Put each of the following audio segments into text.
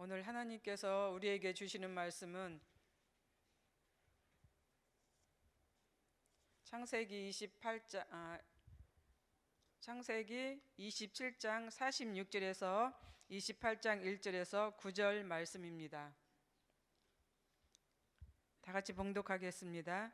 오늘 하나님께서 우리에게 주시는 말씀은 창세기 27장 46절에서 28장 1절에서 9절 말씀입니다. 다 같이 봉독하겠습니다.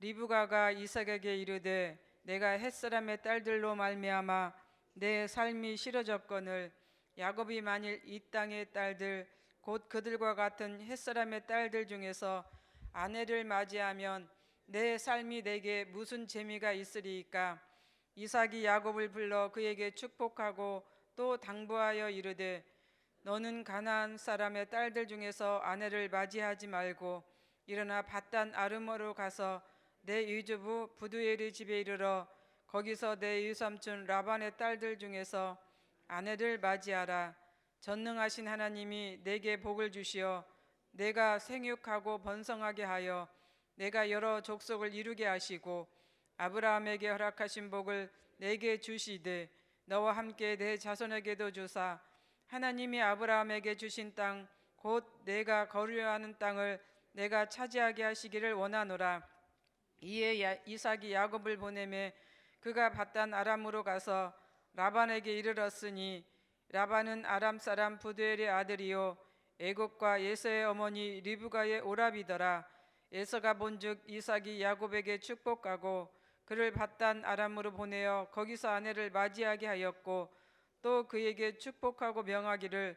리브가가 이삭에게 이르되 내가 햇사람의 딸들로 말미암아 내 삶이 싫어졌거늘 야곱이 만일 이 땅의 딸들 곧 그들과 같은 햇사람의 딸들 중에서 아내를 맞이하면 내 삶이 내게 무슨 재미가 있으리이까. 이삭이 야곱을 불러 그에게 축복하고 또 당부하여 이르되 너는 가나안 사람의 딸들 중에서 아내를 맞이하지 말고 일어나 밧단 아름으로 가서 내 유주부 부두엘의 집에 이르러 거기서 내 유삼촌 라반의 딸들 중에서 아내를 맞이하라. 전능하신 하나님이 내게 복을 주시어 내가 생육하고 번성하게 하여 내가 여러 족속을 이루게 하시고 아브라함에게 허락하신 복을 내게 주시되 너와 함께 내 자손에게도 주사 하나님이 아브라함에게 주신 땅 곧 내가 거류하는 땅을 내가 차지하게 하시기를 원하노라. 이에 이삭이 야곱을 보내매 그가 밧단 아람으로 가서 라반에게 이르렀으니 라반은 아람 사람 부두엘의 아들이요 애곡과 예서의 어머니 리브가의 오라비더라. 예서가 본즉 이삭이 야곱에게 축복하고 그를 밧단 아람으로 보내어 거기서 아내를 맞이하게 하였고 또 그에게 축복하고 명하기를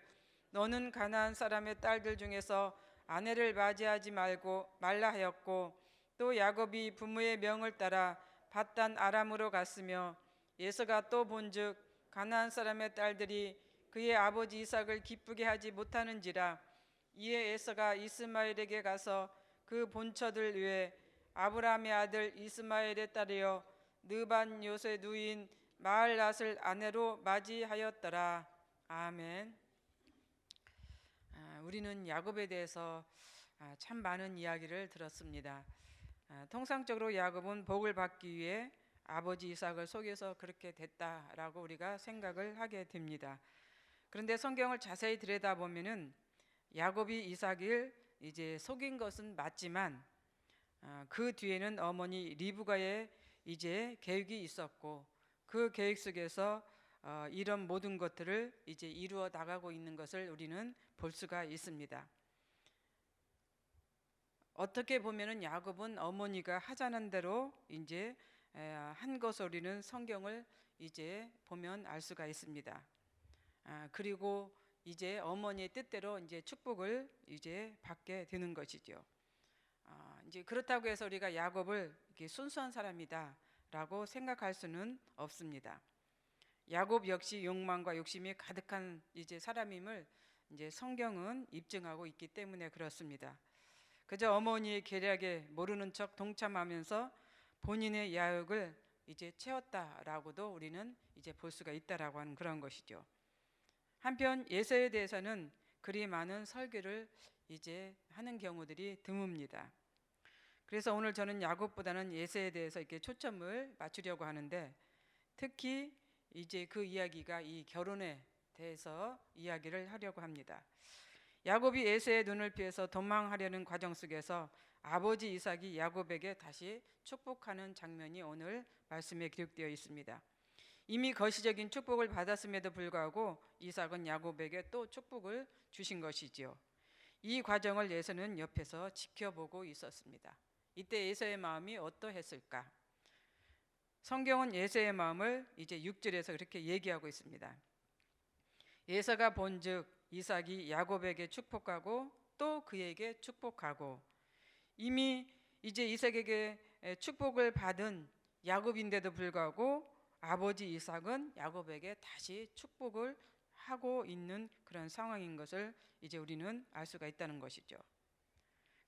너는 가나안 사람의 딸들 중에서 아내를 맞이하지 말라 하였고 또 야곱이 부모의 명을 따라 밧단 아람으로 갔으며 예서가 또 본즉 가나안 사람의 딸들이 그의 아버지 이삭을 기쁘게 하지 못하는지라. 이에 예서가 이스마엘에게 가서 그 본처들 외에 아브라함의 아들 이스마엘의 딸이여 느반 요새 누인 마을낫을 아내로 맞이하였더라. 아멘. 우리는 야곱에 대해서 참 많은 이야기를 들었습니다. 통상적으로 야곱은 복을 받기 위해 아버지 이삭을 속여서 그렇게 됐다라고 우리가 생각을 하게 됩니다. 그런데 성경을 자세히 들여다보면은 야곱이 이삭을 이제 속인 것은 맞지만 그 뒤에는 어머니 리브가의 이제 계획이 있었고 그 계획 속에서 이런 모든 것들을 이제 이루어 나가고 있는 것을 우리는 볼 수가 있습니다. 어떻게 보면은 야곱은 어머니가 하자는 대로 이제 한 것을 우리는 성경을 이제 보면 알 수가 있습니다. 그리고 이제 어머니의 뜻대로 이제 축복을 이제 받게 되는 것이죠. 이제 그렇다고 해서 우리가 야곱을 이렇게 순수한 사람이다라고 생각할 수는 없습니다. 야곱 역시 욕망과 욕심이 가득한 이제 사람임을 이제 성경은 입증하고 있기 때문에 그렇습니다. 그저 어머니의 계략에 모르는 척 동참하면서 본인의 야욕을 이제 채웠다라고도 우리는 이제 볼 수가 있다라고 하는 그런 것이죠. 한편 예서에 대해서는 그리 많은 설교를 이제 하는 경우들이 드뭅니다. 그래서 오늘 저는 야곱보다는 예서에 대해서 이렇게 초점을 맞추려고 하는데 특히 이제 그 이야기가 이 결혼에 대해서 이야기를 하려고 합니다. 야곱이 에서의 눈을 피해서 도망하려는 과정 속에서 아버지 이삭이 야곱에게 다시 축복하는 장면이 오늘 말씀에 기록되어 있습니다. 이미 거시적인 축복을 받았음에도 불구하고 이삭은 야곱에게 또 축복을 주신 것이지요. 이 과정을 에서는 옆에서 지켜보고 있었습니다. 이때 에서의 마음이 어떠했을까? 성경은 에서의 마음을 이제 6절에서 그렇게 얘기하고 있습니다. 에서가 본즉 이삭이 야곱에게 축복하고 또 그에게 축복하고, 이미 이제 이삭에게 축복을 받은 야곱인데도 불구하고 아버지 이삭은 야곱에게 다시 축복을 하고 있는 그런 상황인 것을 이제 우리는 알 수가 있다는 것이죠.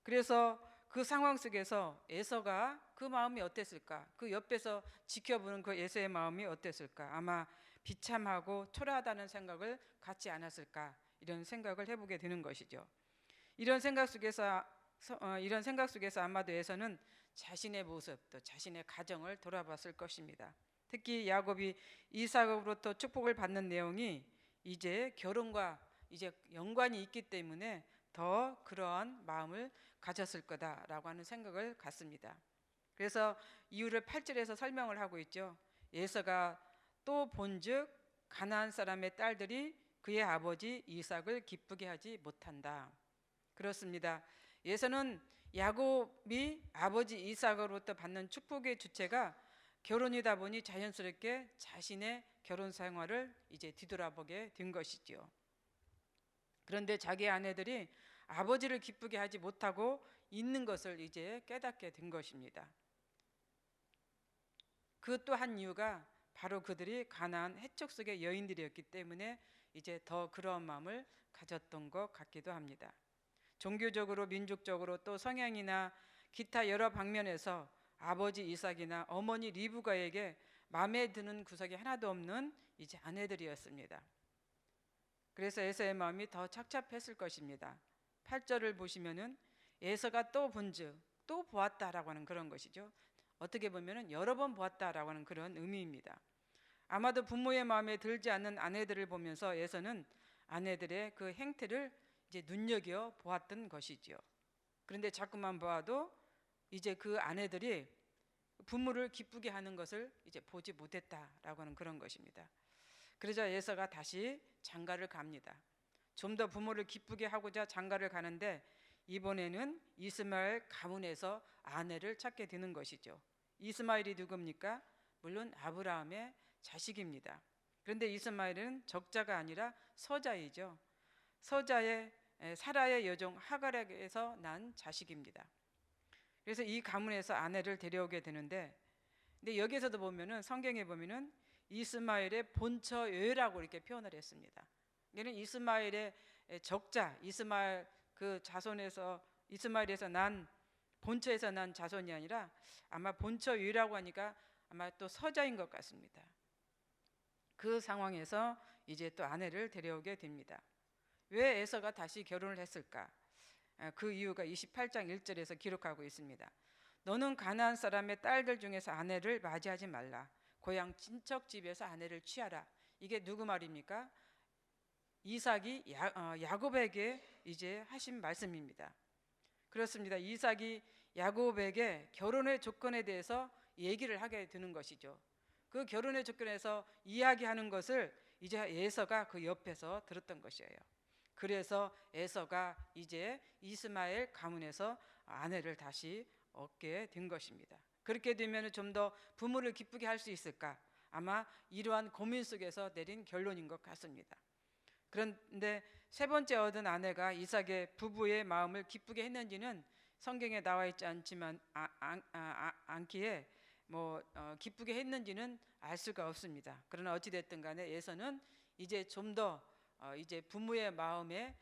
그래서 그 상황 속에서 에서가 그 마음이 어땠을까? 그 옆에서 지켜보는 그 에서의 마음이 어땠을까? 아마 비참하고 초라하다는 생각을 갖지 않았을까? 이런 생각을 해보게 되는 것이죠. 이런 생각 속에서 아마도 에서는 자신의 모습, 또 자신의 가정을 돌아봤을 것입니다. 특히 야곱이 이삭으로부터 축복을 받는 내용이 이제 결혼과 이제 연관이 있기 때문에 더 그러한 마음을 가졌을 거다라고 하는 생각을 갖습니다. 그래서 이유를 8절에서 설명을 하고 있죠. 에서가 또 본즉 가나안 사람의 딸들이 그의 아버지 이삭을 기쁘게 하지 못한다. 그렇습니다. 에서는 야곱이 아버지 이삭으로부터 받는 축복의 주체가 결혼이다 보니 자연스럽게 자신의 결혼 생활을 이제 뒤돌아보게 된 것이지요. 그런데 자기 아내들이 아버지를 기쁘게 하지 못하고 있는 것을 이제 깨닫게 된 것입니다. 그 또 한 이유가 바로 그들이 가나안 해적 속의 여인들이었기 때문에 이제 더 그런 마음을 가졌던 것 같기도 합니다. 종교적으로, 민족적으로, 또 성향이나 기타 여러 방면에서 아버지 이삭이나 어머니 리브가에게 마음에 드는 구석이 하나도 없는 이제 아내들이었습니다. 그래서 에서의 마음이 더 착잡했을 것입니다. 8절을 보시면은 에서가 또 본즉, 또 보았다라고 하는 그런 것이죠. 어떻게 보면은 여러 번 보았다라고 하는 그런 의미입니다. 아마도 부모의 마음에 들지 않는 아내들을 보면서 에서는 아내들의 그 행태를 이제 눈여겨 보았던 것이지요. 그런데 자꾸만 보아도 이제 그 아내들이 부모를 기쁘게 하는 것을 이제 보지 못했다라고 하는 그런 것입니다. 그러자 에서가 다시 장가를 갑니다. 좀 더 부모를 기쁘게 하고자 장가를 가는데 이번에는 이스마엘 가문에서 아내를 찾게 되는 것이죠. 이스마엘이 누굽니까? 물론 아브라함의 자식입니다. 그런데 이스마엘은 적자가 아니라 서자이죠. 서자의 사라의 여종 하갈에게서 난 자식입니다. 그래서 이 가문에서 아내를 데려오게 되는데, 근데 여기서도 보면은 성경에 보면은 이스마엘의 본처여라고 이렇게 표현을 했습니다. 얘는 이스마엘의 적자, 이스마엘 그 자손에서 이스마엘에서 난 본처에서 난 자손이 아니라 아마 본처여라고 하니까 아마 또 서자인 것 같습니다. 그 상황에서 이제 또 아내를 데려오게 됩니다. 왜 에서가 다시 결혼을 했을까? 그 이유가 28장 1절에서 기록하고 있습니다. 너는 가나안 사람의 딸들 중에서 아내를 맞이하지 말라. 고향 친척 집에서 아내를 취하라. 이게 누구 말입니까? 이삭이 야곱에게 이제 하신 말씀입니다. 그렇습니다. 이삭이 야곱에게 결혼의 조건에 대해서 얘기를 하게 되는 것이죠. 그 결혼의 조건에서 이야기하는 것을 이제 에서가 그 옆에서 들었던 것이에요. 그래서 에서가 이제 이스마엘 가문에서 아내를 다시 얻게 된 것입니다. 그렇게 되면 좀 더 부모를 기쁘게 할 수 있을까? 아마 이러한 고민 속에서 내린 결론인 것 같습니다. 그런데 세 번째 얻은 아내가 이삭의 부부의 마음을 기쁘게 했는지는 성경에 나와 있지 않지만 않기에 기쁘게 했는지는 알 수가 없습니다. 그러나 어찌 됐든 간에 에서는 이제 좀 더 이제 부모의 마음에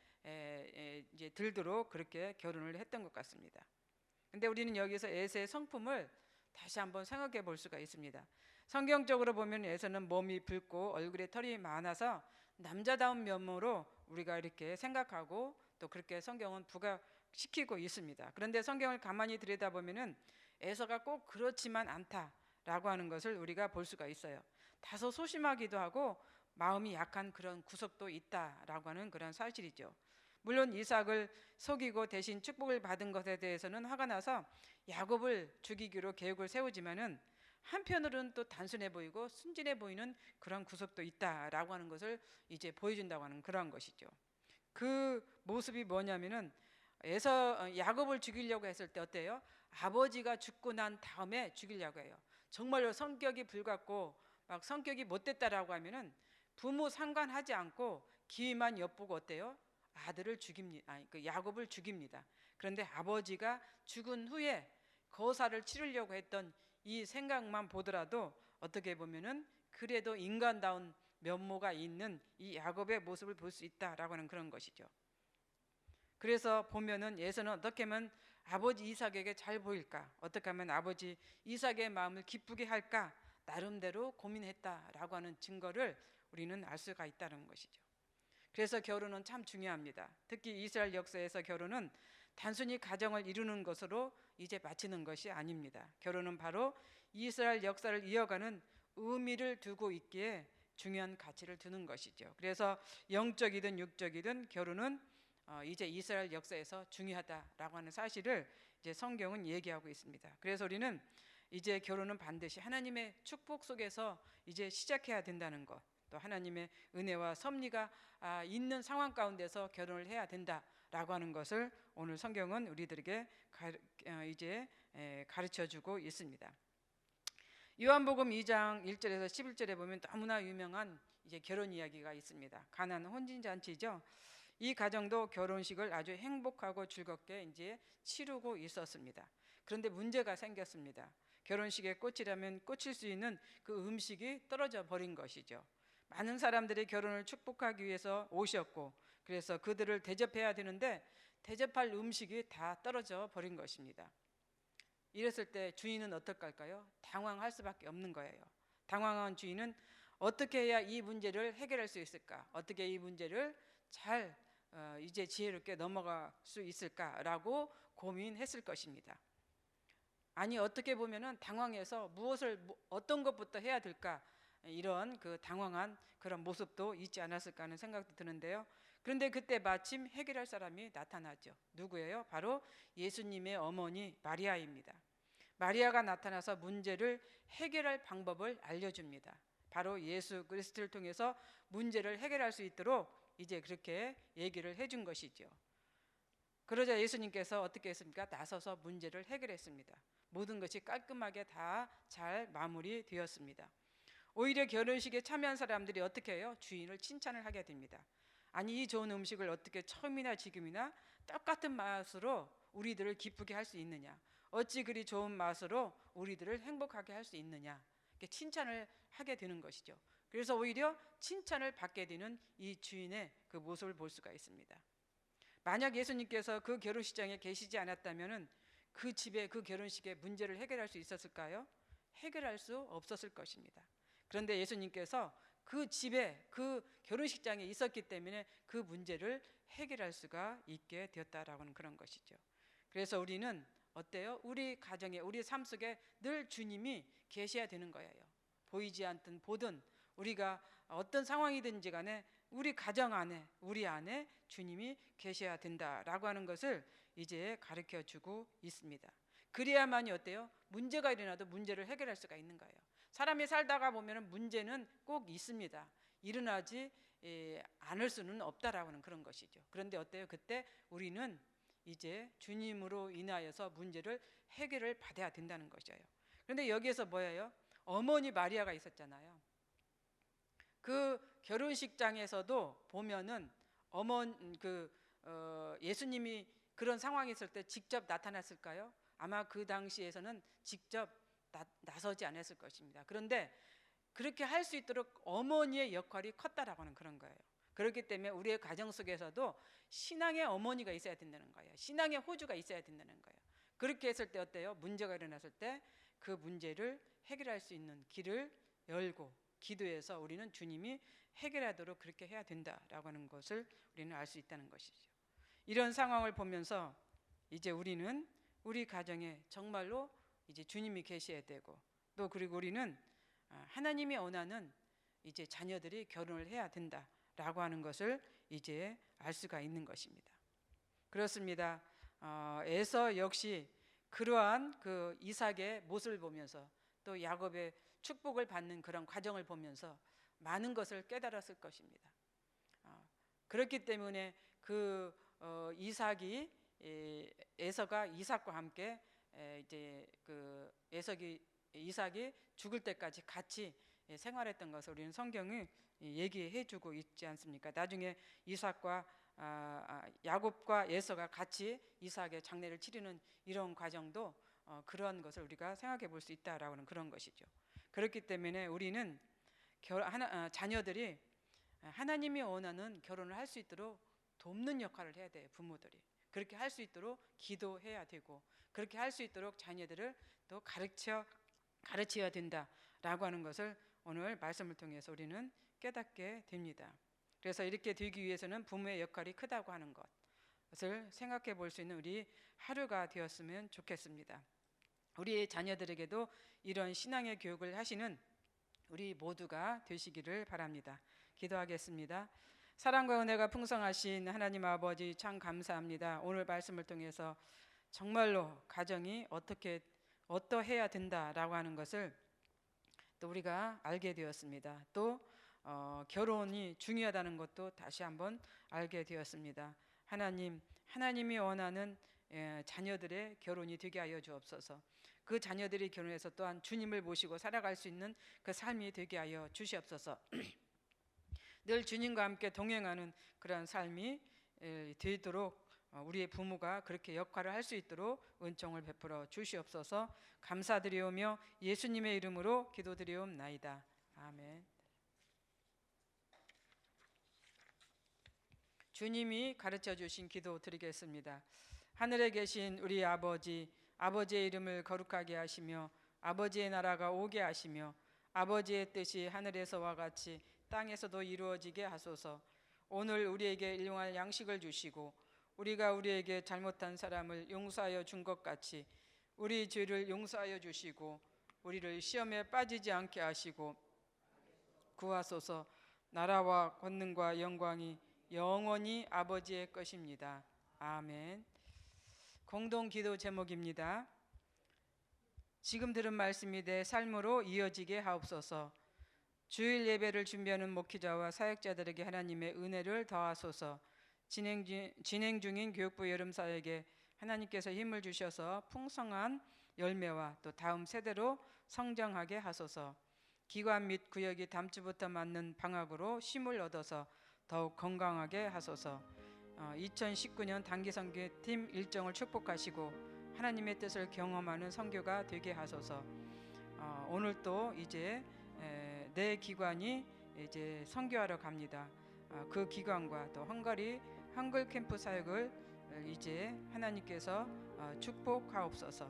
이제 들도록 그렇게 결혼을 했던 것 같습니다. 근데 우리는 여기서 에서의 성품을 다시 한번 생각해 볼 수가 있습니다. 성경적으로 보면 에서는 몸이 붉고 얼굴에 털이 많아서 남자다운 면모로 우리가 이렇게 생각하고 또 그렇게 성경은 부각시키고 있습니다. 그런데 성경을 가만히 들여다보면은 에서가 꼭 그렇지만 않다라고 하는 것을 우리가 볼 수가 있어요. 다소 소심하기도 하고 마음이 약한 그런 구석도 있다라고 하는 그런 사실이죠. 물론 이삭을 속이고 대신 축복을 받은 것에 대해서는 화가 나서 야곱을 죽이기로 계획을 세우지만은 한편으로는 또 단순해 보이고 순진해 보이는 그런 구석도 있다라고 하는 것을 이제 보여준다고 하는 그런 것이죠. 그 모습이 뭐냐면은 야곱을 죽이려고 했을 때 어때요? 아버지가 죽고 난 다음에 죽이려고 해요. 정말로 성격이 불같고 막 성격이 못됐다라고 하면은 부모 상관하지 않고 기회만 엿보고 어때요? 아들을 죽입니다. 야곱을 죽입니다. 그런데 아버지가 죽은 후에 거사를 치르려고 했던 이 생각만 보더라도 어떻게 보면은 그래도 인간다운 면모가 있는 이 야곱의 모습을 볼 수 있다라고 하는 그런 것이죠. 그래서 보면은 에서는 어떻게 하면 아버지 이삭에게 잘 보일까? 어떻게 하면 아버지 이삭의 마음을 기쁘게 할까? 나름대로 고민했다라고 하는 증거를 우리는 알 수가 있다는 것이죠. 그래서 결혼은 참 중요합니다. 특히 이스라엘 역사에서 결혼은 단순히 가정을 이루는 것으로 이제 마치는 것이 아닙니다. 결혼은 바로 이스라엘 역사를 이어가는 의미를 두고 있기에 중요한 가치를 두는 것이죠. 그래서 영적이든 육적이든 결혼은 이제 이스라엘 역사에서 중요하다라고 하는 사실을 이제 성경은 얘기하고 있습니다. 그래서 우리는 이제 결혼은 반드시 하나님의 축복 속에서 이제 시작해야 된다는 것, 또 하나님의 은혜와 섭리가 있는 상황 가운데서 결혼을 해야 된다라고 하는 것을 오늘 성경은 우리들에게 이제 가르쳐주고 있습니다. 요한복음 2장 1절에서 11절에 보면 너무나 유명한 이제 결혼 이야기가 있습니다. 가나안 혼인 잔치죠. 이 가정도 결혼식을 아주 행복하고 즐겁게 이제 치르고 있었습니다. 그런데 문제가 생겼습니다. 결혼식의 꽃이라면 꽂힐 수 있는 그 음식이 떨어져 버린 것이죠. 많은 사람들이 결혼을 축복하기 위해서 오셨고, 그래서 그들을 대접해야 되는데 대접할 음식이 다 떨어져 버린 것입니다. 이랬을 때 주인은 어떨까요? 당황할 수밖에 없는 거예요. 당황한 주인은 어떻게 해야 이 문제를 해결할 수 있을까? 어떻게 이 문제를 잘 이제 지혜롭게 넘어갈 수 있을까라고 고민했을 것입니다. 아니, 어떻게 보면은 당황해서 어떤 것부터 해야 될까, 이런 그 당황한 그런 모습도 있지 않았을까 하는 생각도 드는데요. 그런데 그때 마침 해결할 사람이 나타나죠. 누구예요? 바로 예수님의 어머니 마리아입니다. 마리아가 나타나서 문제를 해결할 방법을 알려줍니다. 바로 예수 그리스도를 통해서 문제를 해결할 수 있도록 이제 그렇게 얘기를 해준 것이죠. 그러자 예수님께서 어떻게 했습니까? 나서서 문제를 해결했습니다. 모든 것이 깔끔하게 다 잘 마무리되었습니다. 오히려 결혼식에 참여한 사람들이 어떻게 해요? 주인을 칭찬을 하게 됩니다. 아니, 이 좋은 음식을 어떻게 처음이나 지금이나 똑같은 맛으로 우리들을 기쁘게 할 수 있느냐? 어찌 그리 좋은 맛으로 우리들을 행복하게 할 수 있느냐? 이렇게 칭찬을 하게 되는 것이죠. 그래서 오히려 칭찬을 받게 되는 이 주인의 그 모습을 볼 수가 있습니다. 만약 예수님께서 그 결혼식장에 계시지 않았다면 그 집에, 그 결혼식에 문제를 해결할 수 있었을까요? 해결할 수 없었을 것입니다. 그런데 예수님께서 그 집에, 그 결혼식장에 있었기 때문에 그 문제를 해결할 수가 있게 되었다라고 하는 그런 것이죠. 그래서 우리는 어때요? 우리 가정에, 우리 삶 속에 늘 주님이 계셔야 되는 거예요. 보이지 않든 보든 우리가 어떤 상황이든지 간에 우리 가정 안에, 우리 안에 주님이 계셔야 된다라고 하는 것을 이제 가르쳐 주고 있습니다. 그래야만이 어때요? 문제가 일어나도 문제를 해결할 수가 있는 거예요. 사람이 살다가 보면 문제는 꼭 있습니다. 일어나지 않을 수는 없다라고 하는 그런 것이죠. 그런데 어때요? 그때 우리는 이제 주님으로 인하여서 문제를 해결을 받아야 된다는 것이에요. 그런데 여기에서 뭐예요? 어머니 마리아가 있었잖아요. 그 결혼식장에서도 보면은 예수님이 그런 상황이 있을 때 직접 나타났을까요? 아마 그 당시에서는 직접 나서지 않았을 것입니다. 그런데 그렇게 할 수 있도록 어머니의 역할이 컸다라고 하는 그런 거예요. 그렇기 때문에 우리의 가정 속에서도 신앙의 어머니가 있어야 된다는 거예요. 신앙의 호주가 있어야 된다는 거예요. 그렇게 했을 때 어때요? 문제가 일어났을 때 그 문제를 해결할 수 있는 길을 열고 기도해서 우리는 주님이 해결하도록 그렇게 해야 된다라고 하는 것을 우리는 알 수 있다는 것이죠. 이런 상황을 보면서 이제 우리는 우리 가정에 정말로 이제 주님이 계셔야 되고, 또 그리고 우리는 하나님이 원하는 이제 자녀들이 결혼을 해야 된다라고 하는 것을 이제 알 수가 있는 것입니다. 그렇습니다. 에서 역시 그러한 그 이삭의 모습을 보면서 또 야곱의 축복을 받는 그런 과정을 보면서 많은 것을 깨달았을 것입니다. 그렇기 때문에 그 이삭이 에서가 이삭과 함께 이제 그 이삭이 죽을 때까지 같이 생활했던 것을 우리는 성경이 얘기해주고 있지 않습니까? 나중에 이삭과 야곱과 에서가 같이 이삭의 장례를 치르는 이런 과정도 그런 것을 우리가 생각해 볼 수 있다라고 하는 그런 것이죠. 그렇기 때문에 우리는 자녀들이 하나님이 원하는 결혼을 할 수 있도록 돕는 역할을 해야 돼요. 부모들이 그렇게 할 수 있도록 기도해야 되고, 그렇게 할 수 있도록 자녀들을 또 가르쳐야 된다라고 하는 것을 오늘 말씀을 통해서 우리는 깨닫게 됩니다. 그래서 이렇게 되기 위해서는 부모의 역할이 크다고 하는 것을 생각해 볼 수 있는 우리 하루가 되었으면 좋겠습니다. 우리 자녀들에게도 이런 신앙의 교육을 하시는 우리 모두가 되시기를 바랍니다. 기도하겠습니다. 사랑과 은혜가 풍성하신 하나님 아버지, 참 감사합니다. 오늘 말씀을 통해서 정말로 가정이 어떠해야 된다라고 하는 것을 또 우리가 알게 되었습니다. 또 결혼이 중요하다는 것도 다시 한번 알게 되었습니다. 하나님이 원하는 자녀들의 결혼이 되게 하여 주옵소서. 그 자녀들이 결혼해서 또한 주님을 모시고 살아갈 수 있는 그 삶이 되게 하여 주시옵소서. 늘 주님과 함께 동행하는 그런 삶이 되도록 우리의 부모가 그렇게 역할을 할 수 있도록 은총을 베풀어 주시옵소서. 감사드리오며 예수님의 이름으로 기도드리옵나이다. 아멘. 주님이 가르쳐 주신 기도 드리겠습니다. 하늘에 계신 우리 아버지, 아버지의 이름을 거룩하게 하시며 아버지의 나라가 오게 하시며 아버지의 뜻이 하늘에서와 같이 땅에서도 이루어지게 하소서. 오늘 우리에게 일용할 양식을 주시고 우리가 우리에게 잘못한 사람을 용서하여 준 것 같이 우리 죄를 용서하여 주시고 우리를 시험에 빠지지 않게 하시고 구하소서. 나라와 권능과 영광이 영원히 아버지의 것입니다. 아멘. 공동 기도 제목입니다. 지금 들은 말씀이 내 삶으로 이어지게 하옵소서. 주일 예배를 준비하는 목회자와 사역자들에게 하나님의 은혜를 더하소서. 진행 중인 교육부 여름사역에 하나님께서 힘을 주셔서 풍성한 열매와 또 다음 세대로 성장하게 하소서. 기관 및 구역이 다음 주부터 맞는 방학으로 쉼을 얻어서 더욱 건강하게 하소서. 2019년 단기 선교팀 일정을 축복하시고 하나님의 뜻을 경험하는 선교가 되게 하소서. 오늘 또 이제 내 기관이 이제 선교하러 갑니다. 그 기관과 또 헝가리 한글 캠프 사역을 이제 하나님께서 축복하옵소서.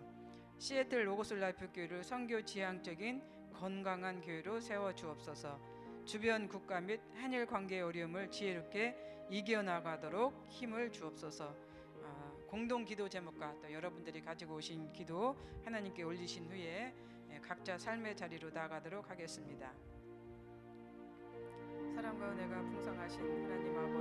시애틀 로고스 라이프 교회를 선교 지향적인 건강한 교회로 세워 주옵소서. 주변 국가 및 한일 관계의 어려움을 지혜롭게 이겨나가도록 힘을 주옵소서. 공동 기도 제목과 또 여러분들이 가지고 오신 기도 하나님께 올리신 후에 각자 삶의 자리로 나아가도록 하겠습니다. 사랑과 은혜가 풍성하신 하나님 아버지,